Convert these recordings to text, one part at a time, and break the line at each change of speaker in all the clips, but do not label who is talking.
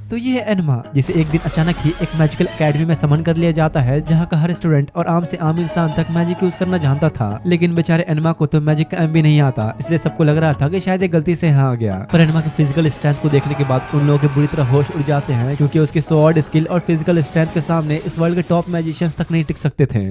तो ये है एनमा, जिसे एक दिन अचानक ही एक मैजिकल एकेडमी में समन कर लिया जाता है, जहाँ का हर स्टूडेंट और आम से आम इंसान तक मैजिक यूज करना जानता था। लेकिन बेचारे एनमा को तो मैजिक का एम भी नहीं आता, इसलिए सबको लग रहा था कि शायद ये गलती से यहाँ आ गया। पर एनमा की फिजिकल स्ट्रेंथ को देखने के बाद उन लोगों के बुरी तरह होश उड़ जाते हैं, क्योंकि उसकी स्वॉर्ड स्किल और फिजिकल स्ट्रेंथ के सामने इस वर्ल्ड के टॉप मैजिशियंस तक नहीं टिक सकते थे।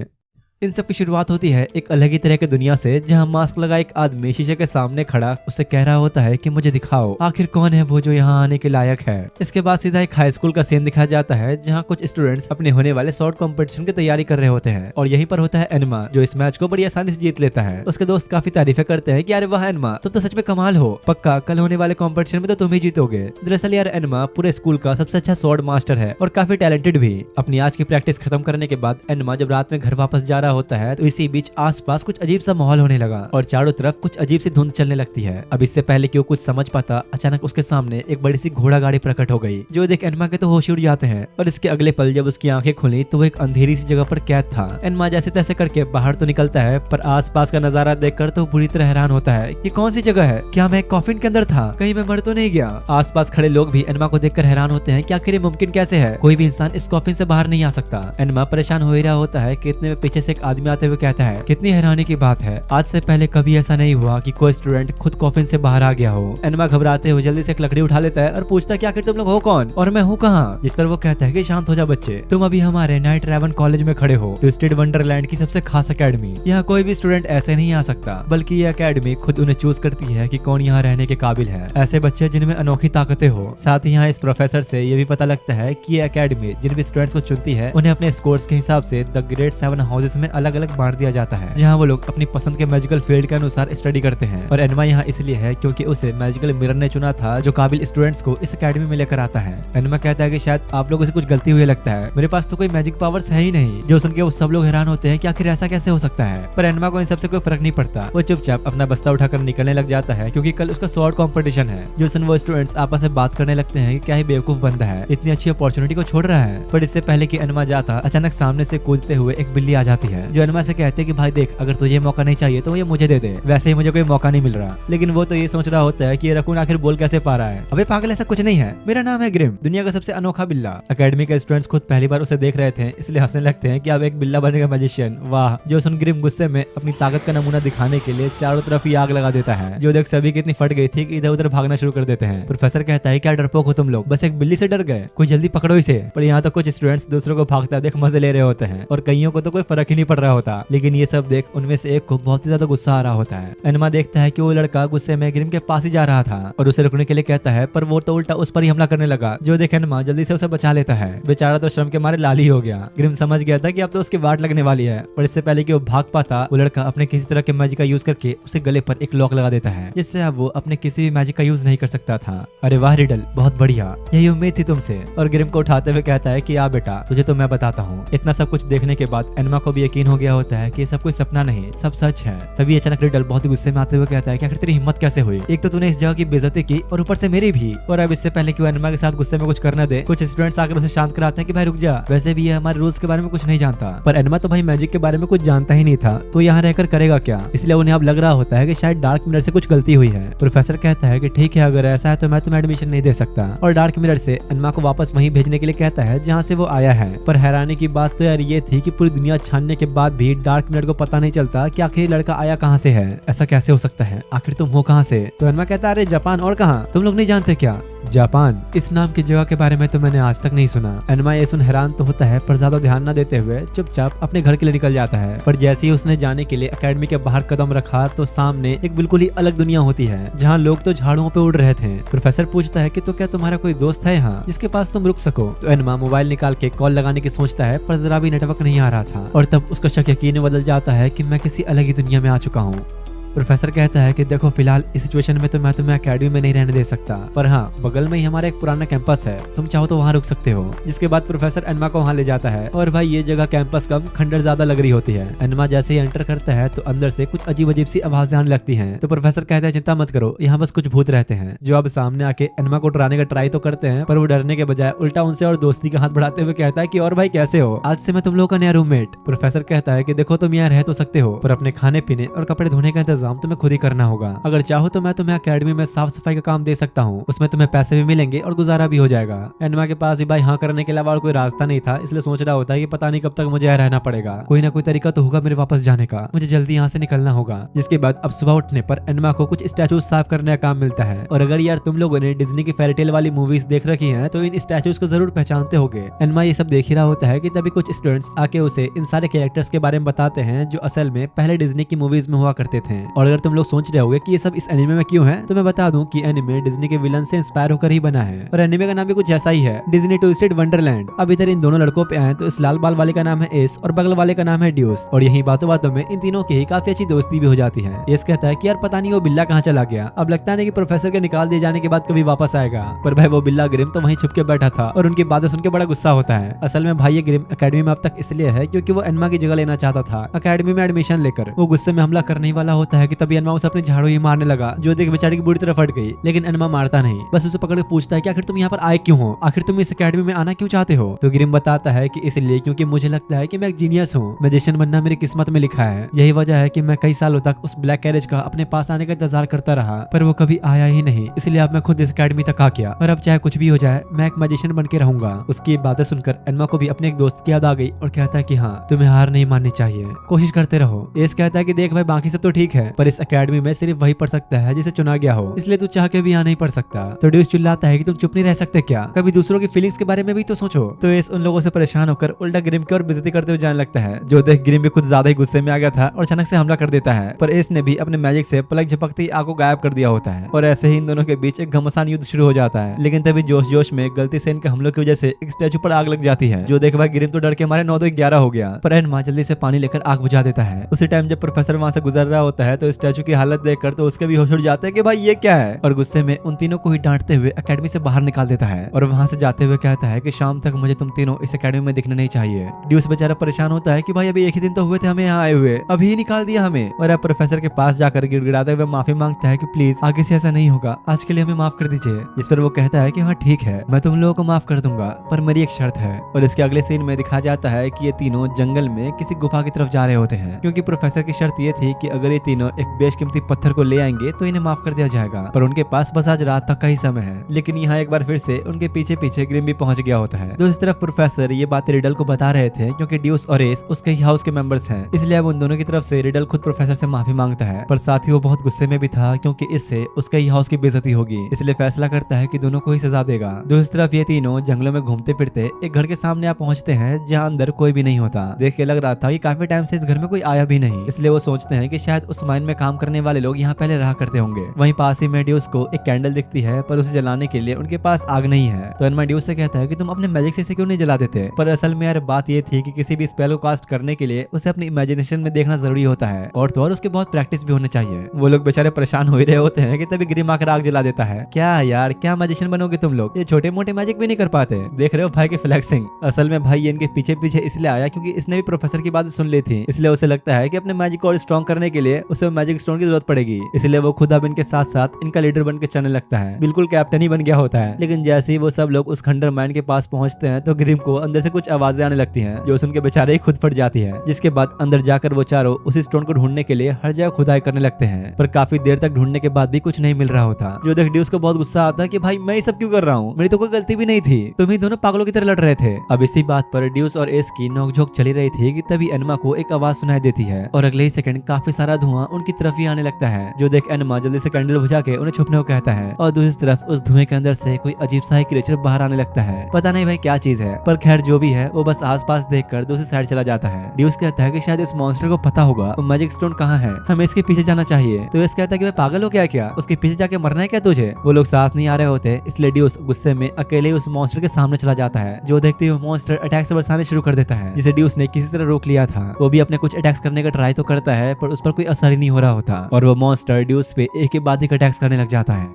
इन सब की शुरुआत होती है एक अलग ही तरह की दुनिया से, जहां मास्क लगा एक आदमी शीशे के सामने खड़ा उससे कह रहा होता है कि मुझे दिखाओ आखिर कौन है वो जो यहाँ आने के लायक है। इसके बाद सीधा एक हाई स्कूल का सीन दिखाया जाता है, जहाँ कुछ स्टूडेंट्स अपने होने वाले शॉर्ट कंपटीशन की तैयारी कर रहे होते हैं, और यहीं पर होता है एनमा, जो इस मैच को बड़ी आसानी से जीत लेता है। उसके दोस्त काफी तारीफें करते हैं कि अरे वाह एनमा, तुम तो सच में कमाल हो, पक्का कल होने वाले कॉम्पिटिशन में तो तुम ही जीतोगे। दरअसल यार एनमा पूरे स्कूल का सबसे अच्छा स्वॉर्ड मास्टर है और काफी टैलेंटेड भी। अपनी आज की प्रैक्टिस खत्म करने के बाद एनमा जब रात में घर वापस जा रहा होता है, तो इसी बीच आसपास कुछ अजीब सा माहौल होने लगा और चारों तरफ कुछ अजीब सी धुंध चलने लगती है। अब इससे पहले कि वो कुछ समझ पाता, अचानक उसके सामने एक बड़ी सी घोड़ा गाड़ी प्रकट हो गई, जो देख एनमा के तो होश उड़ जाते हैं। और इसके अगले पल जब उसकी आंखें खुली तो वो एक अंधेरी सी जगह पर कैद था। एनमा जैसे तैसे करके बाहर तो निकलता है, पर आसपास का नजारा देखकर तो बुरी तरह हैरान होता है। ये कौन सी जगह है? क्या मैं एक कॉफिन के अंदर था? कहीं मैं मर तो नहीं गया? आसपास खड़े लोग भी एनमा को देखकर हैरान होते हैं कि आखिर ये मुमकिन कैसे है, कोई भी इंसान इस कॉफिन से बाहर नहीं आ सकता। एनमा परेशान हो ही रहा होता है कि इतने में पीछे से एक आदमी आते हुए कहता है, कितनी हैरानी की बात है, आज से पहले कभी ऐसा नहीं हुआ कि कोई स्टूडेंट खुद कॉफिन से बाहर आ गया हो। एनमा घबराते हुए जल्दी से एक लकड़ी उठा लेता है और पूछता है कि आखिर तुम लोग हो कौन और मैं हूँ कहाँ? जिस पर वो कहता है कि शांत हो जा बच्चे, तुम अभी हमारे नाइट रेवन कॉलेज में खड़े हो, ट्विस्टेड वंडरलैंड की सबसे खास अकेडमी। यहाँ कोई भी स्टूडेंट ऐसे नहीं आ सकता, बल्कि ये अकेडमी खुद उन्हें चूज करती है कि कौन यहाँ रहने के काबिल है। ऐसे बच्चे जिनमें अनोखी ताकतें हो। साथ ही यहाँ इस प्रोफेसर से ये भी पता लगता है कि ये अकेडमी जिन भी स्टूडेंट्स को चुनती है, उन्हें अपने स्कोर्स के हिसाब से द ग्रेट 7 हाउसेस में अलग अलग बांट दिया जाता है, जहाँ वो लोग अपनी पसंद के मैजिकल फील्ड के अनुसार स्टडी करते हैं। और एनमा यहाँ इसलिए है क्योंकि उसे मैजिकल मिरर ने चुना था, जो काबिल स्टूडेंट्स को इस एकेडमी में लेकर आता है। एनमा कहता है कि शायद आप लोगों से कुछ गलती हुई लगता है, मेरे पास तो कोई मैजिक पावर्स है ही नहीं। जो सुन के वो सब लोग हैरान होते हैं कि आखिर ऐसा कैसे हो सकता है। पर एनमा को इन सबसे कोई फर्क नहीं पड़ता। वो चुपचाप अपना बस्ता उठाकर निकलने लग जाता है, क्योंकि कल उसका स्वॉर्ड कॉम्पिटिशन है। जो सुन वो स्टूडेंट्स आपस में बात करने लगते हैं कि क्या ही बेवकूफ बंदा है, इतनी अच्छी अपॉर्चुनिटी को छोड़ रहा है। पर इससे पहले कि एनमा जाता, अचानक सामने से कूदते हुए एक बिल्ली आ जाती है, जो एनमा से कहते हैं कि भाई देख, अगर तुझे मौका नहीं चाहिए तो ये मुझे दे दे, वैसे ही मुझे कोई मौका नहीं मिल रहा। लेकिन वो तो ये सोच रहा होता है कि ये रकून आखिर बोल कैसे पा रहा है। अबे पागल, ऐसा कुछ नहीं है, मेरा नाम है ग्रिम, दुनिया का सबसे अनोखा बिल्ला। एकेडमी के स्टूडेंट्स खुद पहली बार उसे देख रहे थे, इसलिए हंसने लगते हैं कि अब एक बिल्ला बनेगा मैजिशियन, वाह। जो सुन ग्रिम गुस्से में अपनी ताकत का नमूना दिखाने के लिए चारों तरफ ही आग लगा देता है, जो देख सभी की इतनी फट गई थी कि इधर उधर भागना शुरू कर देते हैं। प्रोफेसर कहता है क्या डरपोक हो तुम लोग, बस एक बिल्ली से डर गए, कोई जल्दी पकड़ो इसे। पर यहाँ तो कुछ स्टूडेंट्स दूसरों को भागता देख मजे ले रहे होते हैं, और कईयों को तो कोई फर्क ही नहीं पड़ रहा होता। लेकिन ये सब देख उनमें से एक को बहुत ही ज्यादा गुस्सा आ रहा होता है। एनमा देखता है कि वो लड़का गुस्से में ग्रिम के पास ही जा रहा था और उसे रुकने के लिए कहता है, पर वो तो उल्टा उस पर ही हमला करने लगा। जो देख एनमा जल्दी से उसे बचा लेता है। बेचारा तो शर्म के मारे लाल ही हो गया। ग्रिम समझ गया था कि अब तो उसकी वाट लगने वाली है, पर इससे पहले कि वो भाग पाता, वो लड़का अपने किसी तरह के मैजिक का यूज करके उसे गले पर एक लॉक लगा देता है, जिससे अब वो अपने किसी भी मैजिक का यूज नहीं कर सकता था। अरे वाह रिडल, बहुत बढ़िया, यही उम्मीद थी तुमसे। और ग्रिम को उठाते हुए कहता है कि आ बेटा, तुझे तो मैं बताता हूँ। इतना सब कुछ देखने के बाद एनमा को भी यकीन हो गया होता है कि सब कोई सपना नहीं, सब सच है। तभी अचानक रिडल बहुत ही गुस्से में आते हुए कहता है कि आखिर तेरी हिम्मत कैसे हुई, एक तो तूने इस जगह की बेइज्जती की और ऊपर से मेरी भी। और अब इससे पहले कि वो एनमा के साथ गुस्से में कुछ करने दे, कुछ स्टूडेंट्स आकर उसे शांत कराते हैं कि भाई रुक जा, वैसे भी ये हमारे रूल्स के बारे में कुछ नहीं जानता। पर एनमा तो भाई मैजिक के बारे में कुछ जानता ही नहीं था, तो यहाँ रहकर करेगा क्या। इसलिए उन्हें अब लग रहा होता है कि शायद डार्क मिरर से कुछ गलती हुई है। प्रोफेसर कहता है कि ठीक है, अगर ऐसा है तो मैं तुम्हें एडमिशन नहीं दे सकता, और डार्क मिरर से एनमा को वापस वहीं भेजने के लिए कहता है जहाँ से वो आया है। पर हैरानी की बात तो यार ये थी कि पूरी दुनिया छानने के बाद भी डार्क मिरर को पता नहीं चलता कि आखिर लड़का आया कहाँ से है। ऐसा कैसे हो सकता है, आखिर तुम हो कहाँ से? तो एनमा कहता है अरे जापान, और कहाँ, तुम लोग नहीं जानते क्या? जापान, इस नाम की जगह के बारे में तो मैंने आज तक नहीं सुना। एनमा ये सुन हैरान तो होता है, पर ज्यादा ध्यान न देते हुए चुपचाप अपने घर के लिए निकल जाता है। पर जैसे ही उसने जाने के लिए एकेडमी के बाहर कदम रखा, तो सामने एक बिल्कुल ही अलग दुनिया होती है, जहाँ लोग तो झाड़ुओं पे उड़ रहे थे। प्रोफेसर पूछता है कि तो क्या तुम्हारा कोई दोस्त है यहाँ जिसके पास तुम रुक सको? तो एनमा मोबाइल निकाल के कॉल लगाने की सोचता है, पर जरा भी नेटवर्क नहीं आ रहा था। और तब उसका शक यकीन में बदल जाता है कि मैं किसी अलग ही दुनिया में आ चुका हूँ। प्रोफेसर कहता है कि देखो फिलहाल इस सिचुएशन में तो मैं तुम्हें एकेडमी में नहीं रहने दे सकता, पर हाँ बगल में ही हमारा एक पुराना कैंपस है, तुम चाहो तो वहाँ रुक सकते हो। जिसके बाद प्रोफेसर एनमा को वहाँ ले जाता है, और भाई ये जगह कैंपस कम खंडर ज्यादा लग रही होती है। एनमा जैसे ही एंटर करता है तो अंदर से कुछ अजीब अजीब सी आवाजें आने लगती हैं। तो प्रोफेसर कहता है चिंता मत करो, यहाँ बस कुछ भूत रहते हैं, जो अब सामने आके एनमा को डराने का ट्राई तो करते हैं, पर वो डरने के बजाय उल्टा उनसे और दोस्ती का हाथ बढ़ाते हुए कहता है कि और भाई कैसे हो, आज से मैं तुम लोगों का नया रूममेट। प्रोफेसर कहता है कि देखो तुम यहाँ रह तो सकते हो, पर अपने खाने पीने और कपड़े धोने का इंतजाम इंतजाम तुम्हें खुद ही करना होगा। अगर चाहो तो मैं तुम्हें अकेडमी में साफ सफाई का काम दे सकता हूँ, उसमें तुम्हें पैसे भी मिलेंगे और गुजारा भी हो जाएगा। एनमा के पास भी भाई हाँ करने के अलावा और कोई रास्ता नहीं था, इसलिए सोच रहा होता है कि पता नहीं कब तक मुझे यहाँ रहना पड़ेगा, कोई ना कोई तरीका तो होगा मेरे वापस जाने का, मुझे जल्दी यहाँ से निकलना होगा। जिसके बाद अब सुबह उठने पर एनमा को कुछ स्टैचूज साफ करने का काम मिलता है। और अगर यार तुम लोगों ने डिज्नी की फेयरटेल वाली मूवीज देख रखी हैं तो इन स्टैचूज को जरूर पहचानते होगे। एनमा ये सब देख ही रहा होता है कि तभी कुछ स्टूडेंट्स आके उसे इन सारे कैरेक्टर्स के बारे में बताते हैं जो असल में पहले डिज्नी की मूवीज में हुआ करते थे। और अगर तुम लोग सोच रहे होगे कि ये सब इस एनिमे में क्यों है, तो मैं बता दूं कि एनिमे डिज्नी के विलन से इंस्पायर होकर ही बना है और एनिमे का नाम भी कुछ ऐसा ही है, डिज्नी ट्विस्टेड वंडरलैंड। अब इधर इन दोनों लड़कों पे आए तो इस लाल बाल वाले का नाम है एस और बगल वाले का नाम है ड्यूस। और यही बातों बातों में इन तीनों की ही काफी अच्छी दोस्ती भी हो जाती है। एस कहता है कि यार पता नहीं वो बिल्ला कहाँ चला गया, अब लगता नहीं कि प्रोफेसर के निकाल दिए जाने के बाद कभी वापस आएगा। पर भाई वो बिल्ला ग्रिम तो वहीं छुप के बैठा था और उनकी बातें सुन के बड़ा गुस्सा होता है। असल में भाई ये ग्रिम अकेडमी में अब तक इसलिए है क्योंकि वो एनमा की जगह लेना चाहता था अकेडमी में एडमिशन लेकर। वो गुस्से में हमला करने वाला होता है कि तभी एनमा उसे अपनी झाड़ू ही मारने लगा, जो देख बेचारी की बुरी तरह फट गई। लेकिन एनमा मारता नहीं, बस उसे पकड़ के पूछता है कि आखिर तुम यहाँ पर आए क्यों हो, आखिर तुम इस अकेडमी में आना क्यों चाहते हो। तो ग्रिम बताता है कि इसलिए क्योंकि मुझे लगता है कि मैं एक जीनियस हूँ, मैजिशियन बनना मेरी किस्मत में लिखा है। यही वजह है कि मैं कई सालों तक उस ब्लैक कैरेज का अपने पास आने का इंतजार करता रहा, पर वो कभी आया ही नहीं, इसलिए अब मैं खुद इस अकेडमी तक आ गया और अब चाहे कुछ भी हो जाए मैं एक मैजिशियन बन के रहूंगा। उसकी बातें सुनकर एनमा को भी अपने एक दोस्त की याद आ गई और कहता है कि हाँ तुम्हें हार नहीं माननी चाहिए, कोशिश करते रहो। एस कहता है कि देख भाई बाकी सब तो ठीक है, पर इस अकेडमी में सिर्फ वही पढ़ सकता है जिसे चुना गया हो, इसलिए तू चाह के भी यहाँ नहीं पढ़ सकता। तो ड्यूस चिल्लाता है कि तुम चुप नहीं रह सकते क्या, कभी दूसरों की फीलिंग्स के बारे में भी तो सोचो। तो एस उन लोगों से परेशान होकर उल्टा ग्रिम की ओर बेइज्जती करते हुए जाने लगता है, जो देख ग्रिम भी कुछ ज्यादा ही गुस्से में आ गया था और अचानक से हमला कर देता है। पर एस ने भी अपने मैजिक से पलक झपकते ही आग को गायब कर दिया होता है और ऐसे ही इन दोनों के बीच एक घमासान युद्ध शुरू हो जाता है। लेकिन तभी जोश जोश में गलती से इनके हमलों की वजह से एक स्टैचू पर आग लग जाती है, जो देख भाई ग्रिम तो डर के मारे 9 तो 11 हो गया। पर एनमा जल्दी से पानी लेकर आग बुझा देता है। उसी टाइम जब प्रोफेसर वहां से गुजर रहा होता है तो स्टैचू की हालत देखकर तो उसके भी होश उड़ जाते हैं कि भाई ये क्या है, और गुस्से में उन तीनों को ही डांटते हुए अकेडमी से बाहर निकाल देता है और वहां से जाते हुए कहता है कि शाम तक मुझे तुम तीनों इस अकेडमी में दिखना नहीं चाहिए। ड्यूस बेचारा परेशान होता है कि भाई अभी एक ही दिन तो हुए थे हमें यहाँ आए हुए, अभी ही निकाल दिया हमें। और अब प्रोफेसर के पास जाकर गिड़गिड़ाते हुए माफी मांगता है कि प्लीज आगे से ऐसा नहीं होगा, आज के लिए हमें माफ कर दीजिए। इस पर वो कहता है कि हाँ ठीक है मैं तुम लोगों को माफ कर दूंगा, पर मेरी एक शर्त है। और इसके अगले सीन में दिखाया जाता है कि ये तीनों जंगल में किसी गुफा की तरफ जा रहे होते हैं, क्योंकि प्रोफेसर की शर्त ये थी कि अगर ये तीनों एक बेशकीमती पत्थर को ले आएंगे तो इन्हें माफ कर दिया जाएगा। पर उनके पास बस आज रात तक का ही समय है। लेकिन यहाँ एक बार फिर से उनके पीछे पीछे ग्रिम भी पहुंच गया होता है। दूसरी तरफ प्रोफेसर ये बातें रिडल को बता रहे थे क्योंकि ड्यूस और एस उसके ही हाउस के मेंबर्स हैं, इसलिए अब उन दोनों की तरफ से रिडल खुद प्रोफेसर से माफी मांगता है। पर साथ ही वो बहुत गुस्से में भी था क्योंकि इससे उसके ही हाउस की बेइज्जती होगी, इसलिए फैसला करता है कि दोनों को ही सजा देगा। दूसरी तरफ ये तीनों जंगलों में घूमते फिरते एक घर के सामने आ पहुंचते हैं जहाँ अंदर कोई भी नहीं होता। देख के लग रहा था कि काफी टाइम से इस घर में कोई आया भी नहीं, इसलिए वो सोचते हैं कि शायद उस माइन में काम करने वाले लोग यहाँ पहले रहा करते होंगे। वहीं पास ही में ड्यूस को एक कैंडल दिखती है, पर उसे जलाने के लिए उनके पास आग नहीं है। तो एनमा ड्यूस से कहता है कि तुम अपने मैजिक से इसे क्यों नहीं जला देते। पर असल में यार बात ये थी कि किसी भी स्पेल को कास्ट करने के लिए उसे अपनी इमेजिनेशन में देखना जरूरी होता है और तो और उसकी बहुत प्रैक्टिस भी होनी चाहिए। वो लोग बेचारे परेशान हो ही रहे होते हैं कि तभी ग्रिम आकर आग जला देता है। क्या यार क्या मैजिशियन बनोगे तुम लोग, ये छोटे मोटे मैजिक भी नहीं कर पाते। देख रहे हो भाई की फ्लेक्सिंग। असल में भाई ये इनके पीछे पीछे इसलिए आया क्योंकि इसने भी प्रोफेसर की बात सुन ली थी, इसलिए उसे लगता है कि अपने मैजिक को और स्ट्रॉन्ग करने के लिए उसे मैजिक स्टोन की जरूरत पड़ेगी, इसलिए वो खुद अब इनके साथ साथ इनका लीडर बन के चलने लगता है, बिल्कुल कैप्टन ही बन गया होता है। लेकिन जैसे ही वो सब लोग उस खंडर माइन के पास पहुंचते हैं तो ग्रिम को अंदर से कुछ आवाजें आने लगती हैं जो सुन के बेचारे ही खुद फट जाती है। जिसके बाद अंदर जाकर वो चारों उसी स्टोन को ढूंढने के लिए हर जगह खुदाई करने लगते हैं, पर काफी देर तक ढूंढने के बाद भी कुछ नहीं मिल रहा होता। जो देख ड्यूस को बहुत गुस्सा आता है कि भाई मैं ये सब क्यों कर रहा हूँ, मेरी तो कोई गलती भी नहीं थी, तुम ही दोनों पागलों की तरह लड़ रहे थे। अब इसी बात पर ड्यूस और एस की नोकझोंक चली रही थी कि तभी एनमा को एक आवाज सुनाई देती है और अगले ही सेकंड काफी सारा धुआं उनकी तरफ ही आने लगता है। जो देख एनमा जल्दी से कैंडल बुझा के उन्हें छुपने को कहता है और दूसरी तरफ उस धुएं के अंदर से कोई अजीब सा क्रिएचर बाहर आने लगता है। पता नहीं भाई क्या चीज है, पर खैर जो भी है वो बस आसपास देखकर दूसरी साइड चला जाता है। ड्यूस कहता है कि शायद इस मॉन्स्टर को पता होगा वो मैजिक स्टोन कहाँ है, हमें इसके पीछे जाना चाहिए। तो इस कहता है कि भाई पागल हो क्या उसके पीछे जाके मरना है क्या तुझे। वो लोग साथ नहीं आ रहे होते, इसलिए ड्यूस गुस्से में अकेले उस मॉन्स्टर के सामने चला जाता है। जो देखते ही मॉन्स्टर अटैक से बरसाने शुरू कर देता है, जिसे ड्यूस ने किसी तरह रोक लिया था। वो भी अपने कुछ अटैक्स करने का ट्राई तो करता है पर उस पर कोई असर ही नहीं हो रहा होता और वो मॉन्स्टर ड्यूस पे एक के बाद एक अटैक्स करने लग जाता है।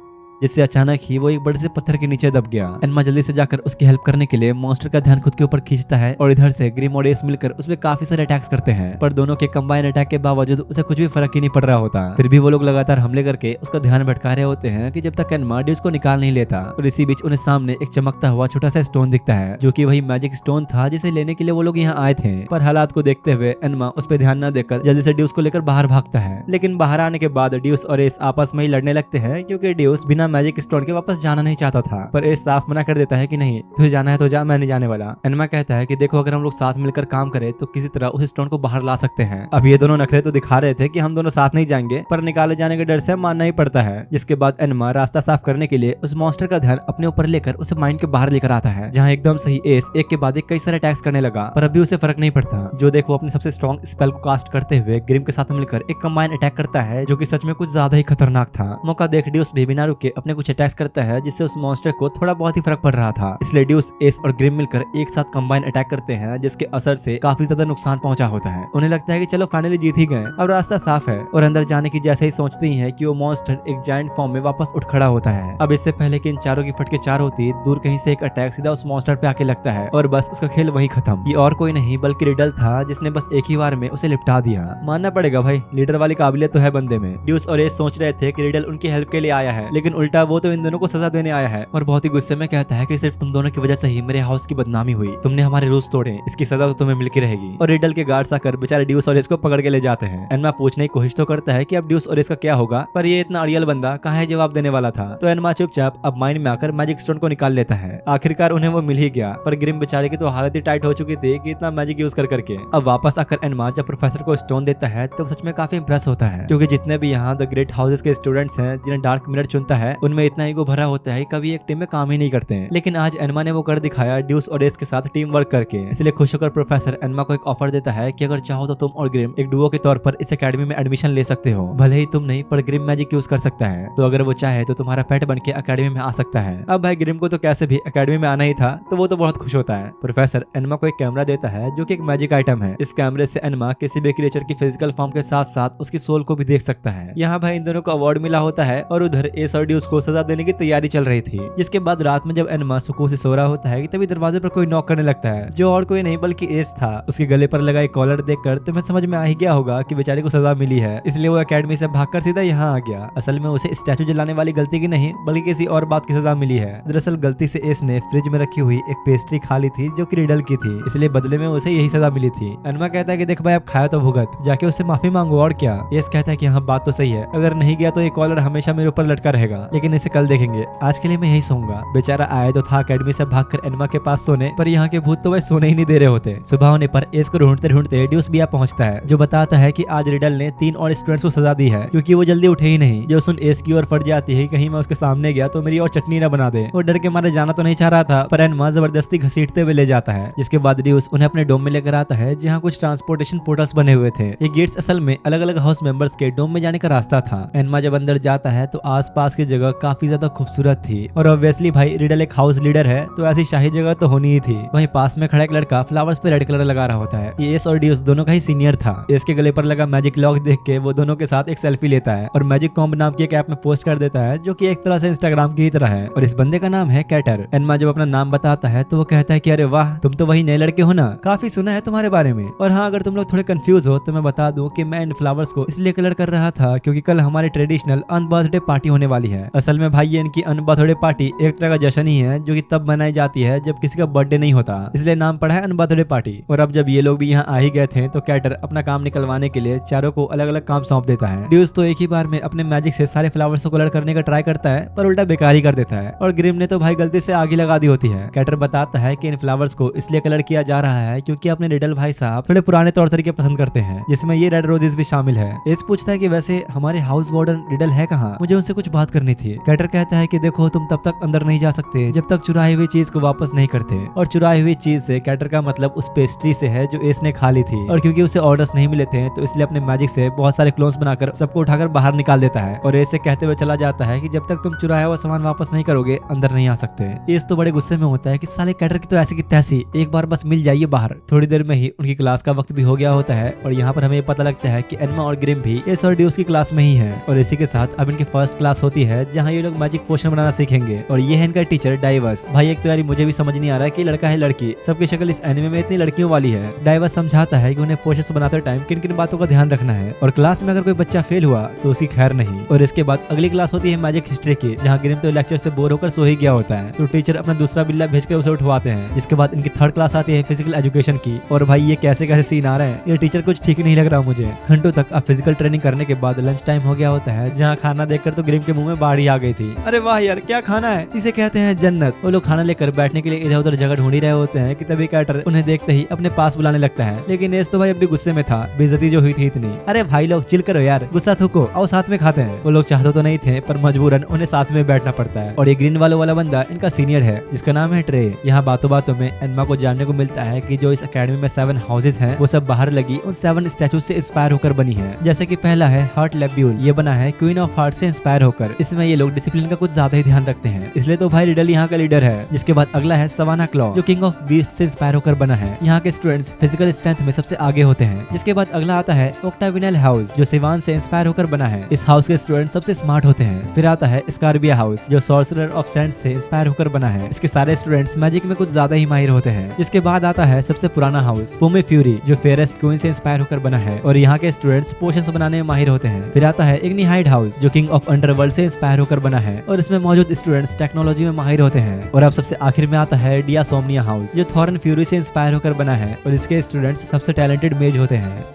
जिससे अचानक ही वो एक बड़े से पत्थर के नीचे दब गया। एनमा जल्दी से जाकर उसकी हेल्प करने के लिए मॉन्स्टर का ध्यान खुद के ऊपर खींचता है और इधर से ग्रिम और एस मिलकर उसमें काफी सारे अटैक्स करते हैं, पर दोनों के कंबाइन अटैक के बावजूद उसे कुछ भी फर्क ही नहीं पड़ रहा होता। फिर भी वो लोग लगातार हमले करके उसका ध्यान भटका रहे होते हैं कि जब तक एनमा ड्यूस को निकाल नहीं लेता। और इसी बीच उन्हें सामने एक चमकता हुआ छोटा सा स्टोन दिखता है, जो कि वही मैजिक स्टोन था जिसे लेने के लिए वो लोग यहाँ आए थे। पर हालात को देखते हुए एनमा उस पर ध्यान न देकर जल्दी से ड्यूस को लेकर बाहर भागता है। लेकिन बाहर आने के बाद ड्यूस और एस आपस में ही लड़ने लगते हैं, क्योंकि ड्यूस बिना मैजिक स्टोन के वापस जाना नहीं चाहता था। पर एस साफ मना कर देता है कि नहीं, तुझे जाना है तो जा, मैं नहीं जाने वाला। एनमा कहता है कि देखो, अगर हम लोग साथ मिलकर काम करें तो किसी तरह उस स्टोन को बाहर ला सकते हैं। अब ये दोनों नखरे तो दिखा रहे थे कि हम दोनों साथ नहीं जाएंगे, पर निकाले जाने के डर से मानना ही पड़ता है। जिसके बाद एनमा रास्ता साफ करने के लिए उस मॉन्स्टर का ध्यान अपने ऊपर लेकर उसे माइंड के बाहर लेकर आता है, जहाँ एकदम सही एस एक के बाद एक कई सारे अटैक्स करने लगा, पर अभी उसे फर्क नहीं पड़ता। जो देख वो अपने सबसे स्ट्रॉन्ग स्पेल को कास्ट करते हुए ग्रिम के साथ मिलकर एक कंबाइन अटैक करता है, जो कि सच में कुछ ज्यादा ही खतरनाक था। मौका देख ड्यूस भी बिना रुके अपने कुछ अटैक्स करता है, जिससे उस मॉन्स्टर को थोड़ा बहुत ही फर्क पड़ रहा था। इसलिए ड्यूस, एस और ग्रिम मिलकर एक साथ कंबाइन अटैक करते हैं, जिसके असर से काफी ज्यादा नुकसान पहुंचा होता है। उन्हें लगता है कि चलो फाइनली जीत ही गए, अब रास्ता साफ है। और अंदर जाने की जैसे ही सोचते ही है कि वो मॉन्स्टर एक जायंट फॉर्म में वापस उठ खड़ा होता है। अब इससे पहले कि इन चारों की फटके चार होती, दूर कहीं से एक अटैक सीधा उस मॉन्स्टर पे आके लगता है और बस उसका खेल वहीं खत्म। ये और कोई नहीं बल्कि रिडल था, जिसने बस एक ही बार में उसे लिपटा दिया। मानना पड़ेगा भाई, लीडर वाली काबिलियत तो है बंदे में। ड्यूस और एस सोच रहे थे कि रिडल उनकी हेल्प के लिए आया है, लेकिन उल्टा वो तो इन दोनों को सजा देने आया है। और बहुत ही गुस्से में कहता है कि सिर्फ तुम दोनों की वजह से ही मेरे हाउस की बदनामी हुई, तुमने हमारे रूल्स तोड़े, इसकी सजा तो तुम्हें मिलकर रहेगी। और रिडल के गार्ड्स आकर बेचारे ड्यूस और एस को पकड़ के ले जाते हैं। एनमा पूछने की कोशिश तो करता है कि अब ड्यूस और एस का क्या होगा, पर ये इतना अड़ियल बंदा कहाँ है जवाब देने वाला था। तो एनमा चुपचाप अब माइंड में आकर मैजिक स्टोन को निकाल लेता है। आखिरकार उन्हें वो मिल ही गया, पर ग्रिम बेचारे की तो हालत ही टाइट हो चुकी थी कि इतना मैजिक यूज कर करके। अब वापस आकर एनमा जब प्रोफेसर को स्टोन देता है तो सच में काफी इंप्रेस होता है, क्योंकि जितने भी यहाँ द ग्रेट हाउसेस के स्टूडेंट्स हैं जिन्हें डार्क मिरर चुनता है, उनमें इतना ईगो भरा होता है कभी एक टीम में काम ही नहीं करते हैं। लेकिन आज एनमा ने वो कर दिखाया ड्यूस और एस के साथ टीम वर्क करके। इसलिए खुश होकर प्रोफेसर एनमा को एक ऑफर देता है कि अगर चाहो तो तुम और ग्रिम एक डुओ के तौर पर इस एकेडमी में एडमिशन ले सकते हो। भले ही तुम नहीं, पर ग्रिम मैजिक यूज कर सकता है, तो अगर वो चाहे तो तुम्हारा पेट बन के एकेडमी में आ सकता है। अब भाई ग्रिम को तो कैसे भी एकेडमी में आना ही था, तो वो तो बहुत खुश होता है। प्रोफेसर एनमा को एक कैमरा देता है, जो कि एक मैजिक आइटम है। इस कैमरे से एनमा किसी भी क्रिएचर की फिजिकल फॉर्म के साथ साथ उसकी सोल को भी देख सकता है। यहाँ भाई इन दोनों को अवार्ड मिला होता है और उधर एस और ड्यूस को सजा देने की तैयारी चल रही थी। जिसके बाद रात में जब एनमा सुकून से सो रहा होता है, तभी दरवाजे पर कोई नॉक करने लगता है, जो और कोई नहीं बल्कि एस था। उसके गले पर लगा एक कॉलर देखकर तुम्हें समझ में आ ही गया होगा कि बेचारे को सजा मिली है, इसलिए वो एकेडमी से भागकर सीधा यहाँ आ गया। असल में उसे स्टैचू जलाने वाली गलती की नहीं बल्कि किसी और बात की सजा मिली है। दरअसल गलती से एस ने फ्रिज में रखी हुई एक पेस्ट्री खा ली थी, जो कि रिडल की थी, इसलिए बदले में उसे यही सजा मिली थी। एनमा कहता है कि देख भाई, अब खाया तो भुगत, जाके उससे माफी मांगो और क्या। एस कहता है कि हाँ बात तो सही है, अगर नहीं गया तो ये कॉलर हमेशा मेरे ऊपर लटका रहेगा, लेकिन इसे कल देखेंगे, आज के लिए मैं यही सोऊंगा। बेचारा आया तो था एकेडमी से भागकर एनमा के पास सोने, पर यहाँ के भूत तो वह सोने ही नहीं दे रहे होते। सुबह होने पर एस को ढूंढते ढूंढते ड्यूस भी पहुंचता है, जो बताता है कि आज रिडल ने 3 और स्टूडेंट्स को सजा दी है, क्योंकि वो जल्दी उठे ही नहीं। जो सुन एस की ओर फट जाती है, कहीं मैं उसके सामने गया तो मेरी और चटनी न बना दे। वो डर के मारे जाना तो नहीं चाह रहा था, पर एनमा जबरदस्ती घसीटते हुए ले जाता है। जिसके बाद ड्यूस उन्हें अपने डोम में लेकर आता है, जहाँ कुछ ट्रांसपोर्टेशन पोर्टल्स बने हुए थे। ये गेट्स असल में अलग अलग हाउस मेंबर्स के डोम में जाने का रास्ता था। एनमा जब अंदर जाता है तो आसपास की जगह काफी ज्यादा खूबसूरत थी, और ऑब्वियसली भाई रिडल एक हाउस लीडर है, तो ऐसी शाही जगह तो होनी ही थी। वहीं पास में खड़ा एक लड़का फ्लावर्स पे रेड कलर लगा रहा होता है। ये एस और ड्यूस दोनों का ही सीनियर था। एस के गले पर लगा मैजिक लॉक देख के वो दोनों के साथ एक सेल्फी लेता है और मैजिक कॉम्ब नाम की एक ऐप में पोस्ट कर देता है, जो कि एक तरह से इंस्टाग्राम की ही तरह है। और इस बंदे का नाम है कैटर। एनमा जब अपना नाम बताता है तो वो कहता है कि अरे वाह, तुम तो वही नए लड़के हो ना, काफी सुना है तुम्हारे बारे में। और हाँ, अगर तुम लोग थोड़े कंफ्यूज हो तो मैं बता दूं कि मैं इन फ्लावर्स को इसलिए कलर कर रहा था क्योंकि कल हमारी ट्रेडिशनल अनबर्थडे पार्टी होने वाली है। असल में भाई ये इनकी अनबर्थडे पार्टी एक तरह का जश्न ही है, जो कि तब मनाई जाती है जब किसी का बर्थडे नहीं होता, इसलिए नाम पड़ा है अनबर्थडे पार्टी। और अब जब ये लोग भी यहाँ आ ही गए थे तो कैटर अपना काम निकलवाने के लिए चारों को अलग अलग काम सौंप देता है। ड्यूस तो एक ही बार में अपने मैजिक से सारे फ्लावर्स को कलर करने का ट्राई करता है, पर उल्टा बेकार ही कर देता है। और ग्रिम ने तो भाई गलती से आग ही लगा दी होती है। कैटर बताता है कि इन फ्लावर्स को इसलिए कलर किया जा रहा है क्योंकि अपने रिडल भाई साहब थोड़े पुराने तौर तरीके पसंद करते हैं, जिसमें ये रेड रोजेस भी शामिल है। एस पूछता है कि वैसे हमारे हाउस वार्डन रिडल है कहाँ, मुझे उनसे कुछ बात करनी थी। कैटर कहता है कि देखो, तुम तब तक अंदर नहीं जा सकते जब तक चुराई हुई चीज को वापस नहीं करते। और चुराई हुई चीज से कैटर का मतलब उस पेस्ट्री से है जो एस ने खा ली थी। और क्योंकि उसे ऑर्डर्स नहीं मिले थे तो इसलिए अपने मैजिक से बहुत सारे क्लोन्स बनाकर सबको उठाकर बाहर निकाल देता है। और एस से कहते हुए चला जाता है कि जब तक तुम चुराया हुआ सामान वापस नहीं करोगे अंदर नहीं आ सकते। एस तो बड़े गुस्से में होता है कि साले कैटर की तो ऐसी की तैसी, एक बार बस मिल जाइए बाहर। थोड़ी देर में ही उनकी क्लास का वक्त भी हो गया होता है और यहाँ पर हमें पता लगता है कि एनमा और ग्रिम भी एस और ड्यूस की क्लास में ही है। और इसी के साथ अब इनकी फर्स्ट क्लास होती है, जहाँ ये लोग मैजिक पोशन बनाना सीखेंगे। और ये है इनका टीचर डाइवर्स। भाई एक तो यार मुझे भी समझ नहीं आ रहा है कि लड़का है लड़की, सबकी शक्ल इस एनिमे में इतनी लड़कियों वाली है। डाइवर्स समझाता है कि उन्हें पोशंस बनाते टाइम किन किन बातों का ध्यान रखना है और क्लास में अगर कोई बच्चा फेल हुआ तो उसकी खैर नहीं। और इसके बाद अगली क्लास होती है मैजिक हिस्ट्री की, जहाँ ग्रिम तो लेक्चर से बोर होकर सो ही गया होता है, तो टीचर अपना दूसरा बिल्ला भेजकर उसे उठवाते हैं। जिसके बाद इनकी थर्ड क्लास आती है फिजिकल एजुकेशन की। और भाई ये कैसे कैसे सीन आ रहे हैं, ये टीचर कुछ ठीक नहीं लग रहा मुझे। घंटों तक अब फिजिकल ट्रेनिंग करने के बाद लंच टाइम हो गया होता है, जहाँ खाना देखकर तो ग्रिम के मुंह में बाढ़ आ गई थी। अरे वाह यार क्या खाना है, इसे कहते हैं जन्नत। वो लोग खाना लेकर बैठने के लिए इधर उधर जगह ढूंढ ही रहे होते हैं कि तभी कैटर उन्हें देखते ही अपने पास बुलाने लगता है। लेकिन एस तो भाई अभी गुस्से में था, बेइज्जती जो हुई थी इतनी। अरे भाई लोग चिल करो यार, गुस्सा थूको, आओ साथ में खाते हैं। वो लोग चाहते तो नहीं थे पर मजबूरन उन्हें साथ में बैठना पड़ता है। और ये ग्रीन वाला बंदा इनका सीनियर है, जिसका नाम है ट्रे। यहाँ बातों बातों में एनमा को जानने को मिलता है कि जो इस अकेडमी में 7 हाउसेज हैं, वो सब बाहर लगी उन 7 स्टैचू से इंस्पायर होकर बनी है। जैसे कि पहला है हार्ट लेब्यूल, ये बना है क्वीन ऑफ हार्ट से इंस्पायर होकर। इसमें ये लोग डिसिप्लिन का कुछ ज्यादा ही ध्यान रखते हैं, इसलिए तो भाई रिडल यहाँ का लीडर है। जिसके बाद अगला है सवाना क्लॉ, जो किंग ऑफ बीस्ट से इंस्पायर होकर बना है। यहाँ के स्टूडेंट्स फिजिकल स्ट्रेंथ में सबसे आगे होते हैं। जिसके बाद अगला आता है ओक्टाविनल हाउस, जो सिवान से इंस्पायर होकर बना है। इस हाउस के स्टूडेंट सबसे स्मार्ट होते हैं। फिर आता है स्कारबिया हाउस, जो सॉर्सरर ऑफ सेंट से इंस्पायर होकर बना है। इसके सारे स्टूडेंट्स मैजिक में कुछ ज्यादा ही माहिर होते हैं। जिसके बाद आता है सबसे पुराना हाउस पोमे फ्यूरी, जो फेयरेस्ट क्वीन से इंस्पायर होकर बना है और यहाँ के स्टूडेंट्स पोशंस बनाने में माहिर होते हैं। फिर आता है इग्नी हाइड हाउस, जो किंग ऑफ अंडरवर्ल्ड से इंस्पायर होकर बना है और इसमें मौजूद स्टूडेंट्स टेक्नोलॉजी में माहिर होते हैं। और अब सबसे आखिर में आता है डियासोम्निया हाउस, जो थॉरन फ्यूरी से इंस्पायर होकर बना है और इसके स्टूडेंट्स सबसे टैलेंटेड मेज होते हैं।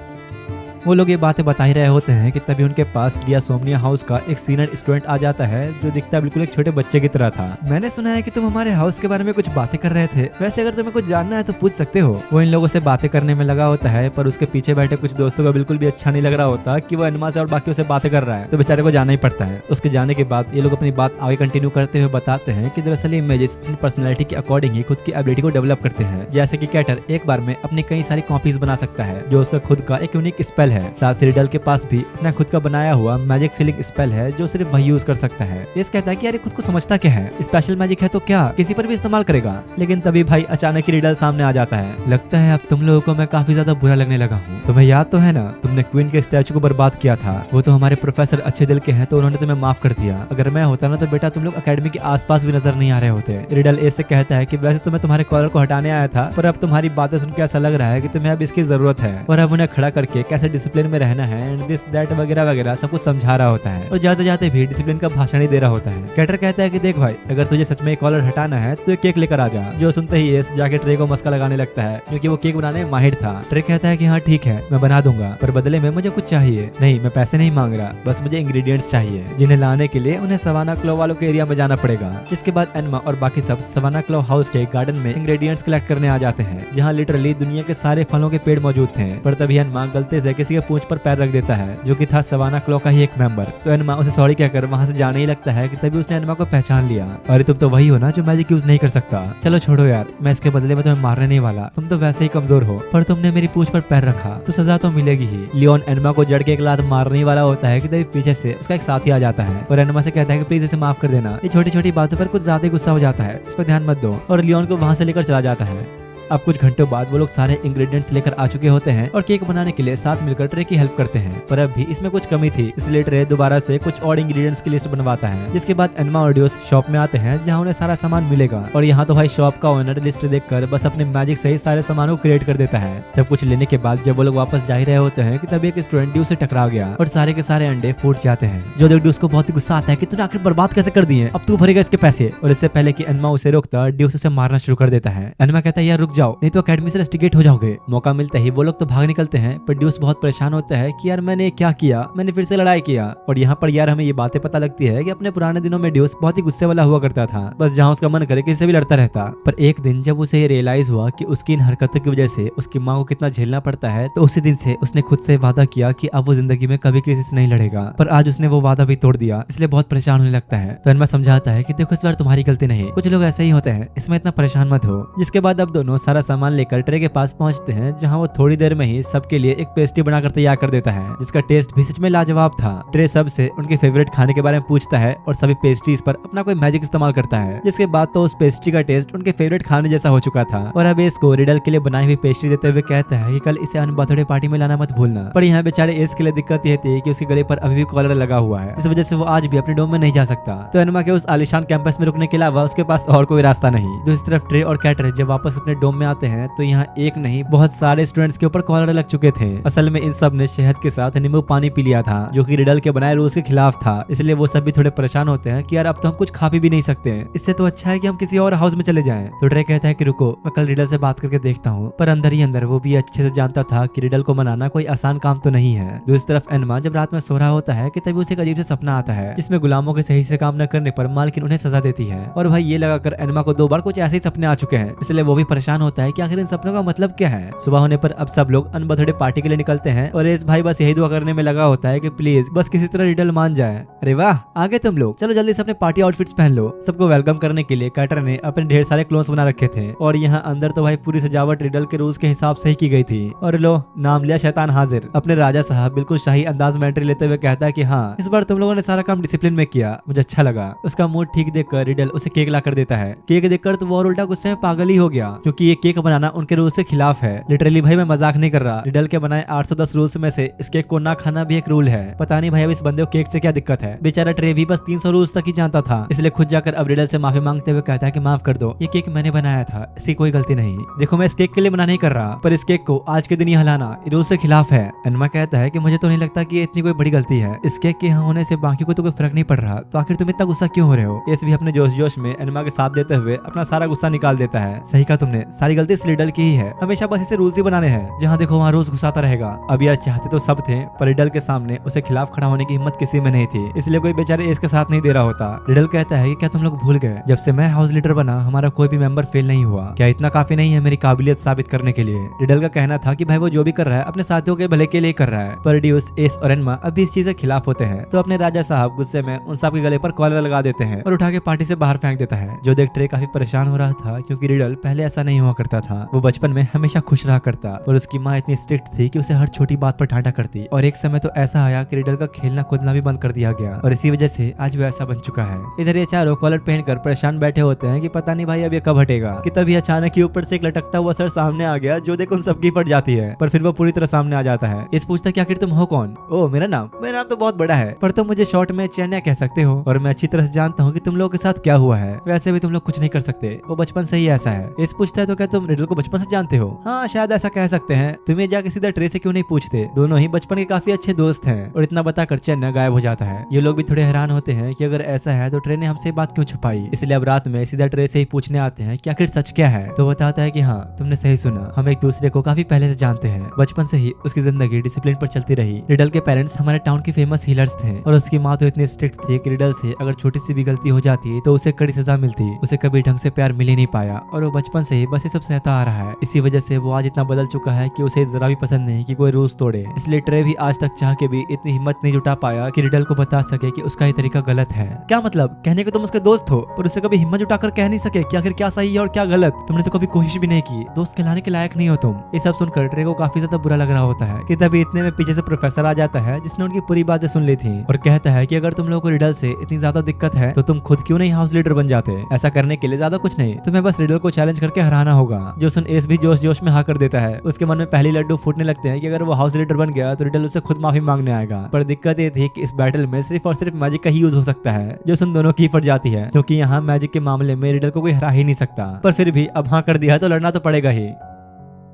वो लोग ये बातें बता ही रहे होते हैं कि तभी उनके पास डियासोम्निया हाउस का एक सीनियर स्टूडेंट आ जाता है, जो दिखता बिल्कुल एक छोटे बच्चे की तरह था। मैंने सुना है कि तुम हमारे हाउस के बारे में कुछ बातें कर रहे थे, वैसे अगर तुम्हें कुछ जानना है तो पूछ सकते हो। वो इन लोगों से बातें करने में लगा होता है, पर उसके पीछे बैठे कुछ दोस्तों को बिल्कुल भी अच्छा नहीं लग रहा होता कि वो एनमा से और बाकियों से बातें कर रहा है, तो बेचारे को जाना ही पड़ता है। उसके जाने के बाद ये लोग अपनी बात आगे कंटिन्यू करते हुए बताते हैं कि दरअसल इमेजेस इन पर्सनैलिटी के अकॉर्डिंग ही खुद की एबिलिटी को डेवलप करते हैं। जैसे कि कैटर एक बार में अपनी कई सारी कॉपीज बना सकता है, जो उसका खुद का एक यूनिक स्पेल है। साथ ही रिडल के पास भी अपना खुद का बनाया हुआ मैजिक सीलिंग स्पेल है, जो सिर्फ वही यूज कर सकता है। ये कहता है कि यार खुद को समझता क्या है, स्पेशल मैजिक है तो क्या किसी पर भी इस्तेमाल करेगा। लेकिन तभी भाई अचानक ही रिडल सामने आ जाता है। लगता है अब तुम लोगों को मैं काफी ज्यादा बुरा लगने लगा हूँ। तुम्हें याद तो है ना, तुमने क्वीन के स्टैचू को बर्बाद किया था। वो तो हमारे प्रोफेसर अच्छे दिल के हैं, तो उन्होंने तुम्हें माफ कर दिया। अगर मैं होता ना तो बेटा तुम लोग अकेडमी के आसपास भी नजर नहीं आ रहे होते। रिडल ए से कहता है कि वैसे तो मैं तुम्हारे कॉलर को हटाने आया था, पर अब तुम्हारी बातें सुनकर ऐसा लग रहा है कि तुम्हें अब इसकी जरूरत है। और अब उन्हें खड़ा करके कैसे डिसिप्लिन में रहना है एंड दिस दैट वगैरह वगैरह सब कुछ समझा रहा होता है। और जाते जाते भी डिसिप्लिन का भाषण ही दे रहा होता है। कैटर कहता है कि देख भाई, अगर तुझे सच में कॉलर हटाना है तो एक केक लेकर आ जा। जो सुनते ही एस जाके ट्रे को मस्का लगाने लगता है, क्योंकि वो केक बनाने में माहिर था। ट्रे कहता है कि हाँ ठीक है मैं बना दूंगा, पर बदले में मुझे कुछ चाहिए। नहीं मैं पैसे नहीं मांग रहा, बस मुझे इंग्रेडिएंट्स चाहिए, जिन्हें लाने के लिए उन्हें सवाना क्लो वालों के एरिया में जाना पड़ेगा। इसके बाद एनमा और बाकी सब सवाना क्लो हाउस के गार्डन में इंग्रेडिएंट्स कलेक्ट करने आ जाते हैं, जहाँ लिटरली दुनिया के सारे फलों के पेड़ मौजूद थे। पर तभी एनमा गलती से किसी के पूंछ पर पैर रख देता है, जो कि था सवाना क्लो का ही एक मेंबर। तो एनमा उसे सॉरी कहकर वहां से जाने ही लगता है कि तभी उसने एनमा को पहचान लिया। अरे तुम तो वही हो ना जो मैजिक यूज नहीं कर सकता। चलो छोड़ो यार, मैं इसके बदले में तुम्हें मारने नहीं वाला, तुम तो वैसे ही कमजोर हो, पर तुमने मेरी पूंछ पर पैर रखा तो सजा तो मिलेगी ही। लियोन एनमा को जड़ के एक लात मारने वाला होता है कि तभी पीछे से उसका एक साथी आ जाता है और एनमा से कहता है कि प्लीज इसे माफ कर देना, ये छोटी छोटी बातों पर कुछ ज्यादा गुस्सा हो जाता है, इस पर ध्यान मत दो। और लियोन को वहां से लेकर चला जाता है। अब कुछ घंटों बाद वो लोग सारे इंग्रेडिएंट्स लेकर आ चुके होते हैं और केक बनाने के लिए साथ मिलकर ट्रे की हेल्प करते हैं। पर अब भी इसमें कुछ कमी थी, इसलिए ट्रे दोबारा से कुछ और इंग्रेडिएंट्स की लिस्ट बनवाता है। जिसके बाद एनमा और ड्यूस शॉप में आते हैं, जहां उन्हें सारा सामान मिलेगा। और यहाँ तो भाई शॉप का ओनर लिस्ट देखकर बस अपने मैजिक से ही सारे सामानों को क्रिएट कर देता है। सब कुछ लेने के बाद जब वो लोग वापस जा ही रहे होते हैं कि तभी एक स्टूडेंट ड्यूस से टकरा गया और सारे के सारे अंडे फूट जाते हैं। जो देख ड्यूस को बहुत ही गुस्सा आता है कि तूने आखिर बर्बाद कैसे कर दिए, अब तू भरेगा इसके पैसे। और इससे पहले कि एनमा उसे रोकता, ड्यूस उसे मारना शुरू कर देता है। एनमा कहता है यार रुक जाओ, नहीं तो अकेडमी इन्वेस्टिगेट हो जाओगे। मौका मिलते ही वो लोग तो भाग निकलते हैं, पर ड्यूस बहुत परेशान होता है कि यार मैंने क्या किया, मैंने फिर से लड़ाई किया। और यहाँ पर यार हमें ये बातें पता लगती है कि अपने पुराने दिनों में ड्यूस बहुत ही गुस्से वाला हुआ करता था, बस जहाँ उसका मन करे किसी से भी लड़ता रहता। पर एक दिन जब उसे रियलाइज हुआ कि उसकी इन हरकतों की वजह से उसकी माँ को कितना झेलना पड़ता है, तो उसी दिन से उसने खुद से वादा किया कि अब वो जिंदगी में कभी किसी से नहीं लड़ेगा। पर आज उसने वो वादा भी तोड़ दिया, इसलिए बहुत परेशान होने लगता है। तो एनमा समझाता है कि देखो इस बार तुम्हारी गलती नहीं, कुछ लोग ऐसे ही होते हैं, इसमें इतना परेशान मत हो। जिसके बाद अब दोनों सारा सामान लेकर ट्रे के पास पहुंचते हैं, जहां वो थोड़ी देर में ही सबके लिए एक पेस्ट्री बनाकर तैयार कर देता है, जिसका टेस्ट भी सच में लाजवाब था। ट्रे सबसे उनके फेवरेट खाने के बारे में पूछता है और सभी पेस्ट्रीज पर अपना कोई मैजिक इस्तेमाल करता है, जिसके बाद तो उस पेस्ट्री का टेस्ट उनके फेवरेट खाने जैसा हो चुका था। और अब एस को रिडल के लिए बनाई हुई पेस्ट्री देते हुए कहता है कि कल इसे बर्थडे पार्टी में लाना मत भूलना। पर यहाँ बेचारे एस के लिए दिक्कत यह थी कि उसके गले पर अभी भी कॉलर लगा हुआ है, इस वजह से वो आज भी अपने डोम में नहीं जा सकता। तो एनमा के उस आलिशान कैंपस में रुकने के अलावा उसके पास और कोई रास्ता नहीं। दूसरी तरफ ट्रे और कैटर जब वापस अपने डोम में आते हैं तो यहाँ एक नहीं बहुत सारे स्टूडेंट्स के ऊपर कॉलर लग चुके थे। असल में इन सब ने शहद के साथ नींबू पानी पी लिया था, जो कि रिडल के बनाए रूल्स के खिलाफ था। इसलिए वो सब भी थोड़े परेशान होते हैं कि यार अब तो हम कुछ खा भी नहीं सकते हैं, इससे तो अच्छा है कि हम किसी और हाउस में चले जाएं। तो ट्रे कहता है कि रुको, मैं कल रिडल से बात करके देखता हूँ। पर अंदर ही अंदर वो भी अच्छे से जानता था कि रिडल को मनाना कोई आसान काम तो नहीं है। दूसरी तरफ एनमा जब रात में सो रहा होता है कि तभी उसे एक अजीब से सपना आता है, जिसमें गुलामों के सही से काम न करने पर मालकिन उन्हें सजा देती है। और भाई ये लगाकर एनमा को 2 बार कुछ ऐसे ही सपने आ चुके हैं, इसलिए वो भी परेशान होता है कि आखिर इन सपनों का मतलब क्या है। सुबह होने पर अब सब लोग अनबर्थडे पार्टी के लिए निकलते हैं और इस भाई बस यही दुआ करने में लगा होता है कि प्लीज बस किसी तरह रिडल मान जाए। अरे वाह, आगे तुम लोग चलो जल्दी से अपने पार्टी आउटफिट्स पहन लो। सबको वेलकम करने के लिए कैटर ने अपने ढेर सारे क्लोथ्स बना रखे थे और यहाँ अंदर तो भाई पूरी सजावट रिडल के रूल्स के हिसाब से ही की गई थी। और लो, नाम लिया शैतान हाजिर। अपने राजा साहब बिल्कुल शाही अंदाज में एंट्री लेते हुए कहता है कि हाँ, इस बार तुम लोगों ने सारा काम डिसिप्लिन में किया, मुझे अच्छा लगा। उसका मूड ठीक देखकर रिडल उसे केक ला कर देता है। केक देखकर तो वो और उल्टा गुस्से में पागल ही हो गया, क्योंकि ये केक बनाना उनके रूल से खिलाफ है। लिटरली भाई मैं मजाक नहीं कर रहा, रिडल के बनाए 810 रूल्स में से इस केक को ना खाना भी एक रूल है। पता नहीं भाई अब इस बंदे को केक से क्या दिक्कत है। बेचारा ट्रे भी बस 300 रूल्स तक ही जानता था, इसलिए खुद जाकर अब रिडल से माफी मांगते हुए कहता है कि माफ कर दो, ये केक मैंने बनाया था, इसकी कोई गलती नहीं। देखो मैं इस केक के लिए मना नहीं कर रहा, पर इस केक को आज के दिन ही हलाना रूल से खिलाफ है। एनमा कहता है कि मुझे तो नहीं लगता कि ये इतनी कोई बड़ी गलती है, इस केक के यहाँ होने से बाकी को तो कोई फर्क नहीं पड़ रहा, तो आखिर तुम इतना गुस्सा क्यों हो रहे हो। एस भी अपने जोश जोश में एनमा के साथ देते हुए अपना सारा गुस्सा निकाल देता है। सही कहा तुमने, सारी गलती इस रिडल की ही है, हमेशा बस इसे रूल्स ही बनाने हैं, जहाँ देखो वहाँ रोज घुसाता रहेगा। अब यार चाहते तो सब थे, पर रिडल के सामने उसे खिलाफ खड़ा होने की हिम्मत किसी में नहीं थी, इसलिए कोई बेचारे एस के साथ नहीं दे रहा होता। रिडल कहता है कि क्या तुम लोग भूल गए, जब से मैं हाउस लीडर बना हमारा कोई भी मेंबर फेल नहीं हुआ, क्या इतना काफी नहीं है मेरी काबिलियत साबित करने के लिए। रिडल का कहना था कि भाई वो जो भी कर रहा है अपने साथियों के भले के लिए कर रहा है, पर ड्यूस, एस और एनमा अभी इस चीज के खिलाफ होते हैं। तो अपने राजा साहब गुस्से में उन सब के गले पर कॉलर लगा देते हैं और उठा के पार्टी से बाहर फेंक देता है, जो देख ट्रे काफी परेशान हो रहा था, क्योंकि रिडल पहले ऐसा नहीं हुआ करता था। वो बचपन में हमेशा खुश रहा करता, और उसकी माँ इतनी स्ट्रिक्ट थी कि उसे हर छोटी बात पर डांटा करती। और एक समय तो ऐसा आया कि रिडल का खेलना कूदना भी बंद कर दिया गया, और इसी वजह से आज वो ऐसा बन चुका है। इधर ये चारों कॉलर पहनकर परेशान बैठे होते हैं कि पता नहीं भाई अब ये कब हटेगा, कि तभी अचानक ही ऊपर से एक लटकता हुआ सर सामने आ गया, जो देख उन सबकी फट जाती है, पर फिर वो पूरी तरह सामने आ जाता है। इस पूछता कि आखिर तुम हो कौन। ओ मेरा नाम तो बहुत बड़ा है, पर तुम मुझे शॉर्ट में चैन्या कह सकते हो, और मैं अच्छी तरह से जानता हूँ कि तुम लोगों के साथ क्या हुआ है। वैसे भी तुम लोग कुछ नहीं कर सकते, वो बचपन से ही ऐसा है। इस पूछता है तो क्या तुम रिडल को बचपन से जानते हो। हाँ शायद ऐसा कह सकते हैं, तुम्हें जाके सीधा ट्रे से क्यों नहीं पूछते, दोनों ही बचपन के काफी अच्छे दोस्त हैं। और इतना बताकर चैन्या गायब हो जाता है। ये लोग भी थोड़े हैरान होते हैं कि अगर ऐसा है तो ट्रे ने हमसे बात क्यों छुपाई, इसलिए अब रात में सीधा ट्रे से ही पूछने आते हैं कि आखिर सच क्या है। तो बताता है कि हाँ तुमने सही सुना, हम एक दूसरे को काफी पहले से जानते हैं, बचपन से ही उसकी जिंदगी डिसिप्लिन पर चलती रही। रिडल के पेरेंट्स हमारे टाउन की फेमस हीलर्स थे, और उसकी माँ तो इतनी स्ट्रिक्ट थी कि रिडल से अगर छोटी सी भी गलती हो जाती तो उसे कड़ी सजा मिलती। उसे कभी ढंग से प्यार मिल ही नहीं पाया, और वो बचपन से ही बस ये सब सहता आ रहा है। इसी वजह से वो आज इतना बदल चुका है कि उसे जरा भी पसंद नहीं कि कोई रूल्स तोड़े। इसलिए ट्रे भी आज तक चाह के भी इतनी हिम्मत नहीं जुटा पाया कि रिडल को बता सके कि उसका ये तरीका गलत है। क्या मतलब, कहने को तुम उसके दोस्त हो, पर उसे कभी हिम्मत जुटाकर कह नहीं सके कि आखिर क्या सही है और क्या गलत। तुमने तो कभी कोशिश भी नहीं की, दोस्त कहलाने के लायक नहीं हो तुम। ये सब सुनकर ट्रे को काफी ज्यादा बुरा लग रहा होता है कि तभी इतने में पीछे से प्रोफेसर आ जाता है, जिसने उनकी पूरी बातें सुन ली थी, और कहता है कि अगर तुम लोगों को रिडल से इतनी ज्यादा दिक्कत है तो तुम खुद क्यों नहीं हाउस लीडर बन जाते। ऐसा करने के लिए ज्यादा कुछ नहीं, तुम्हें बस रिडल को चैलेंज करके हराना होगा। जो सुन एस भी जोश जोश में हाँ कर देता है। उसके मन में पहली लड्डू फूटने लगते हैं कि अगर वो हाउस लीडर बन गया तो रिडल उससे खुद माफी मांगने आएगा। पर दिक्कत ये थी कि इस बैटल में सिर्फ और सिर्फ मैजिक का ही यूज हो सकता है, जो सुन दोनों की फट जाती है, क्योंकि यहाँ मैजिक के मामले में रिडल को कोई हरा ही नहीं सकता। पर फिर भी अब हाँ कर दिया तो लड़ना तो पड़ेगा ही।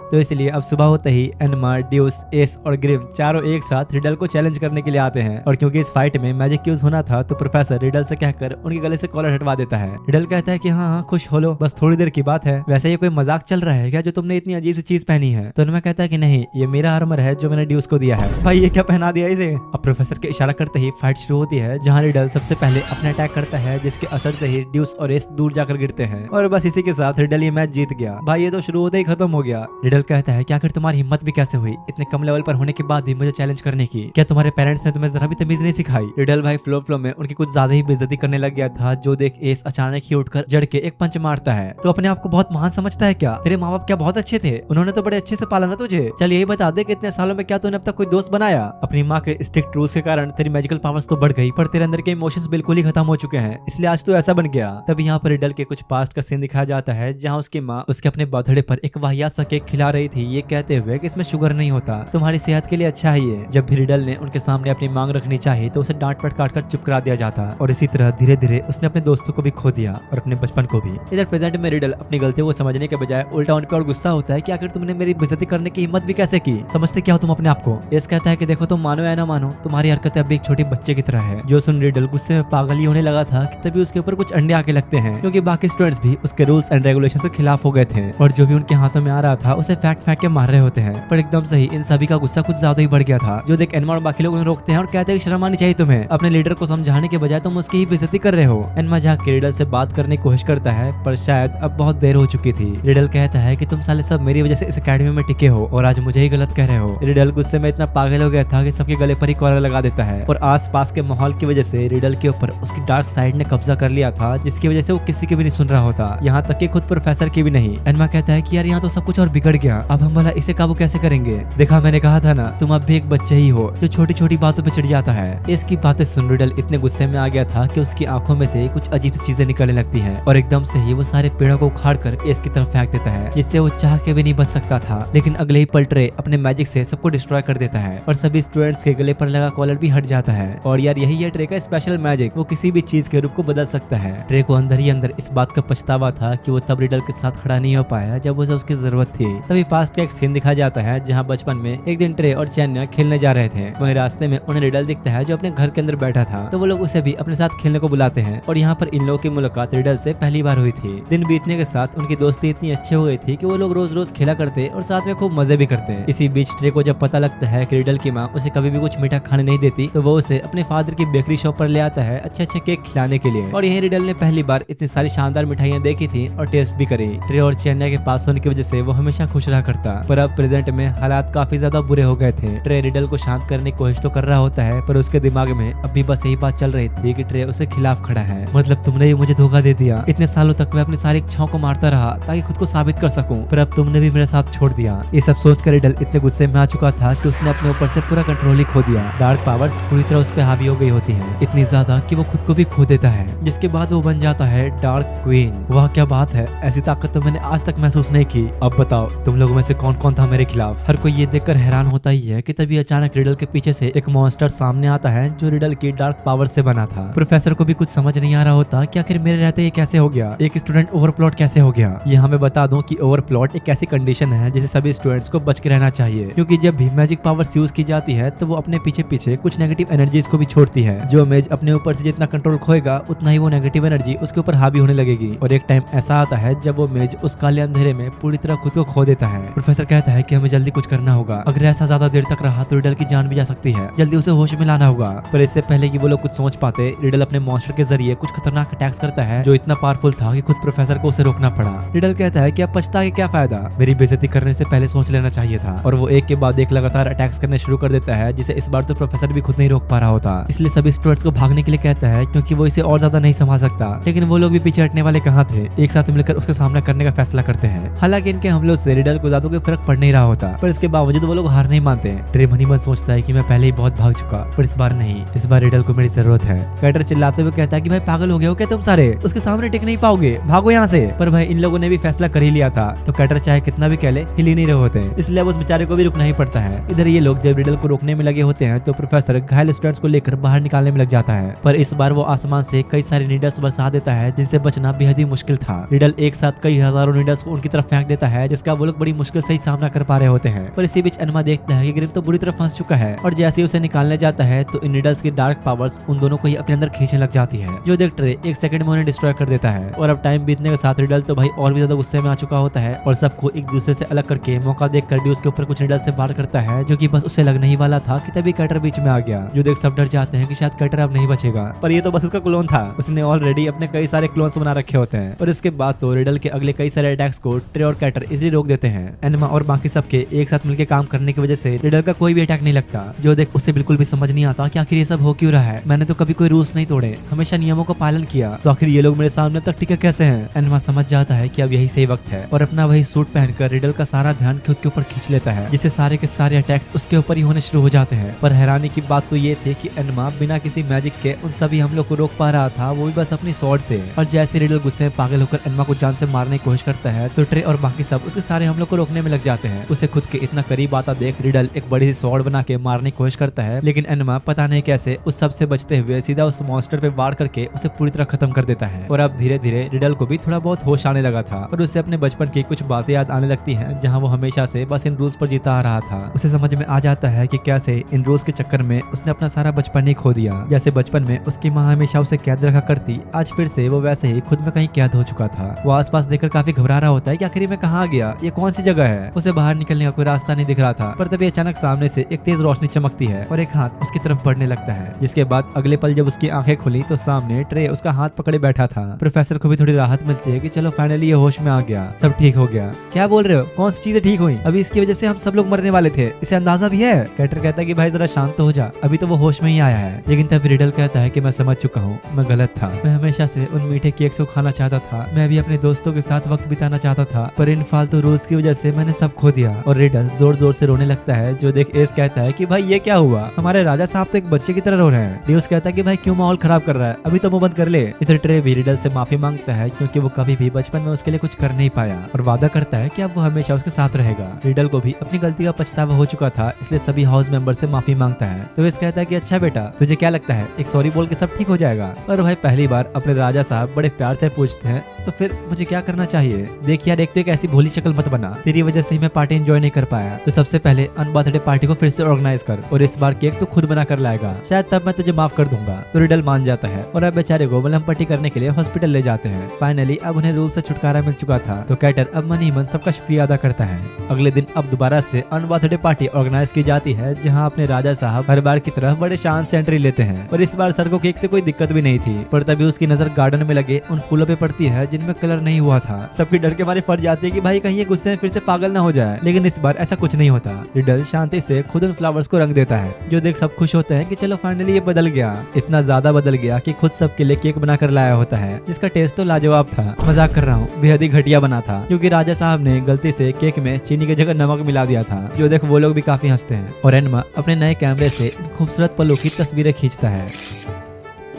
तो इसलिए अब सुबह होते ही एनमा, ड्यूस, एस और ग्रिम चारों एक साथ रिडल को चैलेंज करने के लिए आते हैं। और क्योंकि इस फाइट में मैजिक यूज होना था तो प्रोफेसर रिडल से कहकर उनके गले से कॉलर हटवा देता है। रिडल कहता है कि हाँ हाँ खुश हो लो, बस थोड़ी देर की बात है, वैसे ये कोई मजाक चल रहा है क्या जो तुमने इतनी अजीब सी चीज पहनी है। तो एनमा कहता है कि नहीं, ये मेरा आर्मर है जो मैंने ड्यूस को दिया है। भाई ये क्या पहना दिया इसे। अब प्रोफेसर के इशारा करते ही फाइट शुरू होती है, जहाँ रिडल सबसे पहले अपना अटैक करता है, जिसके असर से ही ड्यूस और एस दूर जाकर गिरते हैं, और बस इसी के साथ रिडल ये मैच जीत गया। भाई ये तो शुरू होते ही खत्म हो गया। रिडल रिडल कहता है कि आखिर तुम्हारी हिम्मत भी कैसे हुई इतने कम लेवल पर होने के बाद भी मुझे चैलेंज करने की? क्या तुम्हारे पेरेंट्स ने तुम्हें जरा भी तमीज नहीं सिखाई? रिडल भाई फ्लो में उनकी कुछ ज्यादा ही बेइज्जती करने लग गया था, जो देख एस अचानक ही उठकर जड़ के एक पंच मारता है। तो अपने आप को बहुत महान समझता है क्या? तेरे माँ बाप क्या बहुत अच्छे थे? उन्होंने तो बड़े अच्छे से पाला ना तुझे। चल यही बता दे कि इतने सालों में क्या तूने अब तक कोई दोस्त बनाया? अपनी माँ के स्ट्रिक्ट रूल्स के कारण तेरी मैजिकल पावर्स तो बढ़ गई, पर तेरे अंदर के इमोशंस बिल्कुल ही खत्म हो चुके हैं, इसलिए आज तू ऐसा बन गया। तभी यहाँ पर रिडल के कुछ पास्ट का सीन दिखाया जाता है, जहाँ उसकी माँ उसके अपने बर्थडे पर एक वाहियात सा केक खिला रही थी, ये कहते हुए कि इसमें शुगर नहीं होता, तुम्हारी सेहत के लिए अच्छा ही है। जब भी रिडल ने उनके सामने अपनी मांग रखनी चाहिए तो उसे डांट पटकाट कर चुप करा दिया जाता, और इसी तरह धीरे धीरे उसने अपने दोस्तों को भी खो दिया और अपने बचपन को भी। इधर प्रेजेंट में रिडल अपनी गलतियों को समझने के बजाय उल्टा उन पर और गुस्सा होता है कि आखिर तुमने मेरी बेइज्जती करने की हिम्मत भी कैसे की? समझते क्या हो तुम अपने आप को? यस कहता है कि देखो तुम मानो या ना मानो, तुम्हारी हरकतें अभी एक छोटे बच्चे की तरह है। जो सुन रिडल गुस्से में पागल ही होने लगा था कि तभी उसके ऊपर कुछ अंडे आके लगते हैं, क्योंकि बाकी स्टूडेंट्स भी उसके रूल्स एंड रेगुलेशन के खिलाफ हो गए थे और जो भी उनके हाथों में आ रहा था उसे फेंक के मार रहे होते हैं। पर एकदम सही इन सभी का गुस्सा कुछ ज्यादा ही बढ़ गया था, जो देख एनमा और बाकी लोग उन्हें रोकते हैं और कहते हैं शर्म आनी चाहिए तुम्हें, अपने लीडर को समझाने के बजाय तुम उसकी ही बेइज्जती कर रहे हो। एनमा जाके रिडल से बात करने की कोशिश करता है, पर शायद अब बहुत देर हो चुकी थी। रिडल कहता है कि तुम साले सब मेरी वजह से इस एकेडमी में टिके हो और आज मुझे ही गलत कह रहे हो। रिडल गुस्से में इतना पागल हो गया था कि सबके गले पर ही कॉलर लगा देता है, और आस पास के माहौल की वजह से रिडल के ऊपर उसकी डार्क साइड ने कब्जा कर लिया था, जिसकी वजह से वो किसी की भी नहीं सुन रहा होता, यहाँ तक कि खुद प्रोफेसर की भी नहीं। एनमा कहता है कि यार यहाँ तो सब कुछ और बिगड़ गया, अब हम भला इसे काबू कैसे करेंगे? देखा मैंने कहा था ना, तुम अब भी एक बच्चे ही हो जो छोटी छोटी बातों पे चिढ़ जाता है। इसकी बातें सुन रिडल इतने गुस्से में आ गया था कि उसकी आंखों में से कुछ अजीब सी चीजें निकलने लगती हैं, और एकदम से ही वो सारे पेड़ों को उखाड़ कर एस की तरफ फेंक देता है, जिससे वो चाह के भी नहीं बच सकता था। लेकिन अगले ही पल ट्रे अपने मैजिक से सबको डिस्ट्रॉय कर देता है और सभी स्टूडेंट्स के गले पर लगा कॉलर भी हट जाता है। और यार यही है ट्रे का स्पेशल मैजिक, वो किसी भी चीज के रूप को बदल सकता है। ट्रे को अंदर ही अंदर इस बात का पछतावा था कि वो तब रिडल के साथ खड़ा नहीं हो पाया जब उसे उसकी जरूरत थी। तभी पास का एक सीन दिखाया जाता है, जहाँ बचपन में एक दिन ट्रे और चैन्या खेलने जा रहे थे। वहीं रास्ते में उन्हें रिडल दिखता है जो अपने घर के अंदर बैठा था, तो वो लोग उसे भी अपने साथ खेलने को बुलाते हैं, और यहाँ पर इन लोगों की मुलाकात रिडल से पहली बार हुई थी। दिन बीतने के साथ उनकी दोस्ती इतनी अच्छी हो गई थी कि वो लोग रोज रोज खेला करते और साथ में खूब मजे भी करते। इसी बीच ट्रे को जब पता लगता है कि रिडल की माँ उसे कभी भी कुछ मीठा खाने नहीं देती, तो वो उसे अपने फादर की बेकरी शॉप पर ले आता है अच्छे अच्छे केक खिलाने के लिए। और यही रिडल ने पहली बार इतनी सारी शानदार मिठाइयाँ देखी थी और टेस्ट भी करी। ट्रे और चैन्या के पास होने की वजह से वो हमेशा खुश रहा करता, पर अब प्रेजेंट में हालात काफी ज्यादा बुरे हो गए थे। ट्रे रिडल को शांत करने की कोशिश तो कर रहा होता है, पर उसके दिमाग में अभी बस यही बात चल रही थी कि ट्रे उसके खिलाफ खड़ा है। मतलब तुमने भी मुझे धोखा दे दिया, इतने सालों तक मैं अपनी सारी इच्छाओं को मारता रहा ताकि खुद को साबित कर सकूं, पर अब तुमने भी मेरे साथ छोड़ दिया। ये सब सोचकर रिडल इतने गुस्से में आ चुका था कि उसने अपने ऊपर से पूरा कंट्रोल ही खो दिया। डार्क पावर्स पूरी तरह उस पर हावी हो गई होती हैं, इतनी ज्यादा कि वो खुद को भी खो देता है, जिसके बाद वो बन जाता है डार्क क्वीन। वाह क्या बात है, ऐसी ताकत तो मैंने आज तक महसूस नहीं की। अब बताओ तुम लोगों में से कौन कौन था मेरे खिलाफ? हर कोई ये देखकर हैरान होता ही है कि तभी अचानक रिडल के पीछे से एक मॉन्स्टर सामने आता है जो रिडल की डार्क पावर से बना था। प्रोफेसर को भी कुछ समझ नहीं आ रहा होता कि आखिर मेरे रहते ये कैसे हो गया, एक स्टूडेंट ओवरप्लॉट कैसे हो गया। यहाँ मैं बता दूं कि ओवरप्लॉट एक ऐसी कंडीशन है जिसे सभी स्टूडेंट्स को बच के रहना चाहिए, क्योंकि जब भी मैजिक पावर्स यूज की जाती है तो वो अपने पीछे पीछे कुछ नेगेटिव एनर्जीज को भी छोड़ती है। जो मेज अपने ऊपर से जितना कंट्रोल खोएगा उतना ही वो नेगेटिव एनर्जी उसके ऊपर हावी होने लगेगी, और एक टाइम ऐसा आता है जब वो मेज उस काले अंधेरे में पूरी तरह खुद को खो देता है। प्रोफेसर कहता है कि हमें जल्दी कुछ करना होगा, अगर ऐसा ज्यादा देर तक रहा तो रिडल की जान भी जा सकती है, जल्दी उसे होश में लाना होगा। पर इससे पहले कि वो लोग कुछ सोच पाते, रिडल अपने मॉन्स्टर के जरिए कुछ खतरनाक अटैक्स करता है जो इतना पावरफुल था कि खुद प्रोफेसर को उसे रोकना पड़ा। रिडल कहता है कि अब पछता के क्या फायदा, मेरी बेइज्जती करने से पहले सोच लेना चाहिए था, और वो एक के बाद एक लगातार अटैक्स करने शुरू कर देता है, जिसे इस बार तो प्रोफेसर भी खुद नहीं रोक पा रहा होता। इसलिए सभी स्टूडेंट्स को भागने के लिए कहता है, क्योंकि वो इसे और ज्यादा नहीं संभाल सकता। लेकिन वो लोग भी पीछे हटने वाले कहाँ थे, एक साथ मिलकर उसका सामना करने का फैसला करते हैं। हालांकि इनके हमलों से रिडल को ज्यादा कोई फर्क पड़ नहीं रहा होता, पर इसके बावजूद वो लोग हार नहीं मानते हैं। ट्रे मनी मन सोचता है कि मैं पहले ही बहुत भाग चुका, पर इस बार नहीं, इस बार रिडल को मेरी जरूरत है। कैटर चिल्लाते हुए कहता है कि भाई पागल हो गए हो क्या तुम सारे, उसके सामने टिक नहीं पाओगे, भागो यहाँ से। पर भाई इन लोगों ने भी फैसला कर ही लिया था, तो कैटर चाहे कितना भी कह ले हिल ही नहीं रहे होते, इसलिए अब उस बेचारे को भी रुकना ही पड़ता है। इधर ये लोग जब रिडल को रोकने में लगे होते हैं तो प्रोफेसर घायल स्टूडेंट्स को लेकर बाहर निकालने में लग जाता है, पर इस बार वो आसमान से कई सारे नीडल्स बरसा देता है, जिनसे बचना बेहद ही मुश्किल था। रिडल एक साथ कई हजारों नीडल्स को उनकी तरफ फेंक देता है, जिसका वो लोग बड़ी मुश्किल से ही सामना कर पा रहे होते हैं। पर इसी बीच एनमा देखता है कि ग्रिम तो बुरी तरह फंस चुका है, और जैसे ही उसे निकालने जाता है तो इन नीडल्स की डार्क पावर्स उन दोनों को ही अपने अंदर खींचने लग जाती है, जो देख ट्रे एक सेकंड में उन्हें डिस्ट्रॉय कर देता है। और अब टाइम बीतने के साथ रिडल तो भाई और भी ज्यादा गुस्से में आ चुका होता है, और सबको एक दूसरे से अलग करके मौका देख कर भी उसके ऊपर कुछ नीडल से वार करता है, जो कि बस उसे लगने ही वाला था कि तभी कैटर बीच में आ गया, जो देख सब डर जाते हैं कि शायद कैटर अब नहीं बचेगा। पर ये तो बस उसका क्लोन था, उसने ऑलरेडी अपने कई सारे क्लोन्स बना रखे होते हैं। और इसके बाद तो रिडल के अगले कई सारे अटैक्स को ट्रे और कैटर इजीली रोक देता होते हैं। एनिमा और बाकी सबके एक साथ मिलकर काम करने की वजह से रिडल का कोई भी अटैक नहीं लगता, जो देख उसे बिल्कुल भी समझ नहीं आता कि आखिर ये सब हो क्यों रहा है। मैंने तो कभी कोई रूल्स नहीं तोड़े, हमेशा नियमों का पालन किया, तो आखिर ये लोग मेरे सामने तक टिके कैसे हैं। एनिमा समझ जाता है कि अब यही सही वक्त है और अपना वही सूट पहनकर रिडल का सारा ध्यान खुद के ऊपर खींच लेता है, जिससे सारे के सारे अटैक्स उसके ऊपर ही होने शुरू हो जाते हैं। पर हैरानी की बात तो ये थी कि एनिमा बिना किसी मैजिक के उन सभी हमलों को रोक पा रहा था, वो भी बस अपनी स्वॉर्ड से। और जैसे रिडल गुस्से में पागल होकर एनिमा को जान से मारने की कोशिश करता है तो ट्रे और बाकी सब उसके सारे हमलों को रोकने में लग जाते हैं। उसे खुद के इतना करीब आता देख रिडल एक बड़ी सी स्वॉर्ड बना के मारने की कोशिश करता है, लेकिन एनिमा पता नहीं कैसे उस सब से बचते हुए सीधा उस मॉन्स्टर पे वार करके उसे पूरी तरह खत्म कर देता है। और अब धीरे धीरे रिडल को भी थोड़ा बहुत होश आने लगा था और उसे अपने बचपन की कुछ बातें याद आने लगती हैं, जहां वो हमेशा से बस इन रूल्स पर जीता आ रहा था। उसे समझ में आ जाता है कि कैसे इन रूल्स के चक्कर में उसने अपना सारा बचपन ही खो दिया। जैसे बचपन में उसकी माँ हमेशा उसे कैद रखा करती, आज फिर से वो वैसे ही खुद में कहीं कैद हो चुका था। वो आसपास देखकर काफी घबरा रहा होता है कि आखिर मैं कहाँ गया, ये कौन सी जगह है। उसे बाहर निकलने का कोई रास्ता नहीं दिख रहा था, पर तभी अचानक सामने से एक तेज रोशनी चमकती है और एक हाथ उसकी तरफ बढ़ने लगता है, जिसके बाद अगले पल जब उसकी आंखें खुली तो सामने ट्रे उसका हाथ पकड़े बैठा था। प्रोफेसर को भी थोड़ी राहत मिलती है कि चलो फाइनली ये होश में आ गया, सब ठीक हो गया। क्या बोल रहे हो, कौन सी चीजें ठीक हुई, अभी इसकी वजह से हम सब लोग मरने वाले थे, इसे अंदाजा भी है। कैटर कहता है कि भाई जरा शांत हो जा, अभी तो वो होश में ही आया है। लेकिन तब रिडल कहता है कि मैं समझ चुका हूँ, मैं गलत था, मैं हमेशा से उन मीठे केक्स को खाना चाहता था, मैं भी अपने दोस्तों के साथ वक्त बिताना चाहता था, पर इन फालतू रूल्स की वजह से मैंने सब खो दिया। और रिडल जोर जोर से रोने लगता है, जो देख एस कहता है कि भाई ये क्या हुआ, हमारे राजा साहब तो एक बच्चे की तरह रो रहे हैं। ड्यूस कहता है कि भाई क्यों माहौल खराब कर रहा है, अभी तो मुंह बंद कर ले। इधर ट्रे भी रिडल से माफी मांगता है क्योंकि वो कभी भी बचपन में उसके लिए कुछ कर नहीं पाया और वादा करता है कि अब वो हमेशा उसके साथ रहेगा। रिडल को भी अपनी गलती का पछतावा हो चुका था, इसलिए सभी हाउस मेंबर से माफी मांगता है। तो एस कहता है कि अच्छा बेटा, तुझे क्या लगता है एक सॉरी बोल के सब ठीक हो जाएगा। और भाई पहली बार अपने राजा साहब बड़े प्यार से पूछते हैं तो फिर मुझे क्या करना चाहिए। देख यार, एक तो एक ऐसी भोली शक्ल मत बना, तेरी वजह से ही मैं पार्टी एंजॉय नहीं कर पाया, तो सबसे पहले अनबर्थडे पार्टी को फिर से ऑर्गेनाइज कर और इस बार केक तो खुद बना कर लाएगा, शायद तब मैं तुझे माफ कर दूंगा। तो रिडल मान जाता है और अब बेचारे को मलहम पट्टी करने के लिए हॉस्पिटल ले जाते हैं। फाइनली अब उन्हें रूल से छुटकारा मिल चुका था, तो कैटर अब मन ही मन सबका शुक्रिया अदा करता है। अगले दिन अब दोबारा से अनबर्थडे पार्टी ऑर्गेनाइज की जाती है, जहाँ अपने राजा साहब हर बार की तरह बड़े शान से एंट्री लेते हैं और इस बार सर को केक से कोई दिक्कत भी नहीं थी। पर तभी उसकी नजर गार्डन में लगे उन फूलों पे पड़ती है जिनमें कलर नहीं हुआ था। सबकी डर के मारे फट जाती है कि भाई कहीं ये गुस्से में फिर से पागल ना हो जाए, लेकिन इस बार ऐसा कुछ नहीं होता। रिडल शांति से खुद उन फ्लावर्स को रंग देता है, जो देख सब खुश होते हैं कि चलो फाइनली ये बदल गया। इतना ज्यादा बदल गया कि खुद सबके लिए केक बना कर लाया होता है, जिसका टेस्ट तो लाजवाब था। मजाक कर रहा हूँ, बेहद ही घटिया बना था, क्योंकि राजा साहब ने गलती से केक में चीनी की जगह नमक मिला दिया था, जो देख वो लोग भी काफी हंसते हैं। और एनिमा अपने नए कैमरे से इन खूबसूरत पलों की तस्वीरें खींचता है।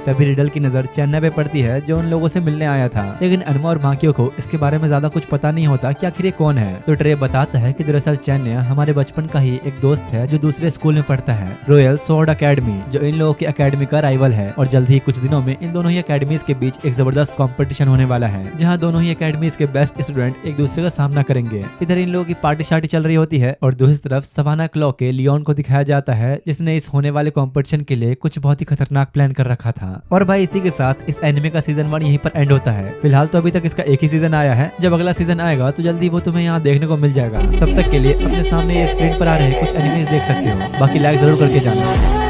तभी रिडल की नजर चेन्नई पे पड़ती है, जो उन लोगों से मिलने आया था, लेकिन एनिमा और बाकियों को इसके बारे में ज्यादा कुछ पता नहीं होता कि आखिर ये कौन है। तो ट्रे बताता है कि दरअसल चेन्नई हमारे बचपन का ही एक दोस्त है, जो दूसरे स्कूल में पढ़ता है, रॉयल स्वॉर्ड एकेडमी, जो इन लोगों की एकेडमी का राइवल है। और जल्द ही कुछ दिनों में इन दोनों ही एकेडमीज के बीच एक जबरदस्त कॉम्पिटिशन होने वाला है, जहाँ दोनों ही एकेडमीज के बेस्ट स्टूडेंट एक दूसरे का सामना करेंगे। इधर इन लोगों की पार्टी शार्टी चल रही होती है और दूसरी तरफ सवाना क्लॉ के लियोन को दिखाया जाता है, जिसने इस होने वाले कॉम्पिटिशन के लिए कुछ बहुत ही खतरनाक प्लान कर रखा था। और भाई इसी के साथ इस एनिमे का सीजन 1 यहीं पर एंड होता है। फिलहाल तो अभी तक इसका एक ही सीजन आया है, जब अगला सीजन आएगा तो जल्दी वो तुम्हें यहाँ देखने को मिल जाएगा। तब तक के लिए अपने सामने ये स्क्रीन पर आ रहे कुछ एनिमेज देख सकते हो, बाकी लाइक जरूर करके जाना।